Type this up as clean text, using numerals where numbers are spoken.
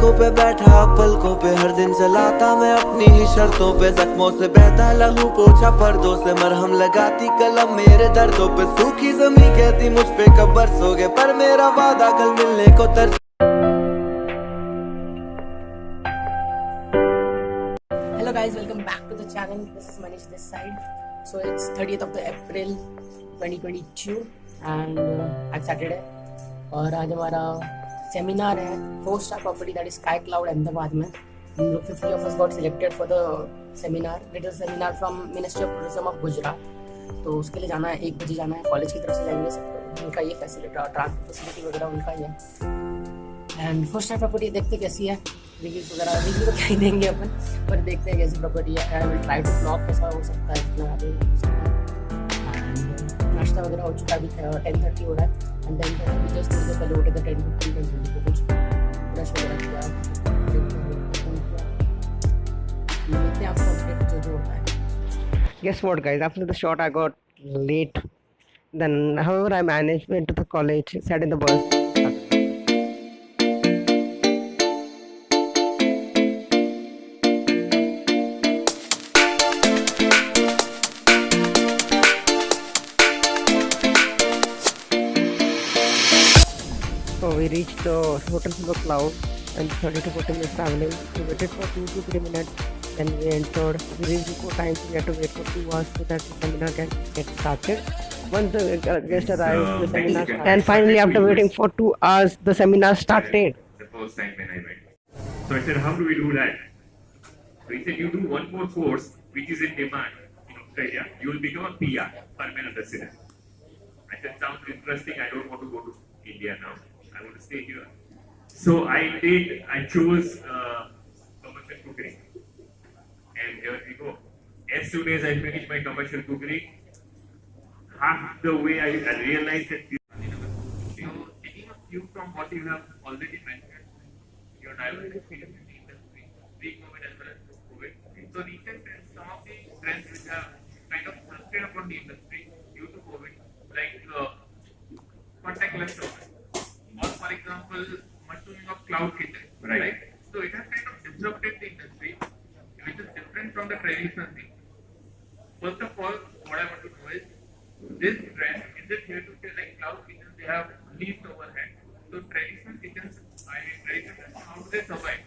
पलकों पे बैठा पलकों पे हर दिन चलाता मैं अपनी ही शर्तों पे, जख्मों से बहता लहू पोछा पर्दों से मरहम लगाती कलम मेरे दर्दों पे, सूखी जमी कहती मुझ पे कब बरसोगे, पर मेरा वादा कल मिलने को तरस। Hello guys, welcome back to the channel. This is Manish this side. So it's 30th of the April 2022 and आज Saturday और आज हमारा सेमिनार है 4-star property that is Sky Cloud Ahmedabad में. 50 of us got selected for the seminar. It is a seminar from Ministry of Tourism of Gujarat. तो उसके लिए जाना है, 1 बजे जाना है, कॉलेज की तरफ से जाएंगे सब, उनका ये फैसिलिटी ट्रांसपोर्ट फैसिलिटी वगैरह उनका ही है. एंड 4-star प्रॉपर्टी देखते कैसी है, रिव्यूज वगैरह रिव्यू तो क्या ही देंगे अपन, पर देखते हैं कैसी प्रॉपर्टी है. I will try to blog कैसा हो सकता है इतना आगे हो सकता है. एंड नाश्ता वगैरह हो चुका है, अभी 10:30 हो रहा है. एंड 10:30 जस्ट मुझे पहले उठे थे 10:15 को कुछ ब्रश वगैरह किया, देखते हैं आपको अपडेट जो होता है. Guess what, guys? After the shot, I got late. Then, however, I managed, went to the college, sat in the bus. So we reached the hotel from the cloud and 30 to 40 minutes traveling. We waited for 2 to 3 minutes. Then we entered. We reached before time, so we had to wait for 2 hours so that the seminar can get started. Once the guest arrived, the seminar started. And finally, after waiting for 2 hours, the seminar started. The first time when I went. So I said, how do we do that? So he said, you do one more course which is in demand in Australia. You will become a PR, permanent resident. I said, sounds interesting. I don't want to go to India now. I want to stay here. So I chose commercial cookery. And here we go. As soon as I finished my commercial cookery, half the way I realized that taking a cue from what you have already mentioned, your diversity in the industry, pre-COVID as well as post-COVID. So recent trends, some of the trends which have kind of thrusted upon the industry due to COVID, like contactless service, or for example, mushrooming of cloud kitchen, right? So it has kind of disrupted the industry, which is different from the traditional thing. First of all, what I want to know is, this trend, is it here to say like cloud kitchens, they have least overhead. So traditional kitchens, how do they survive?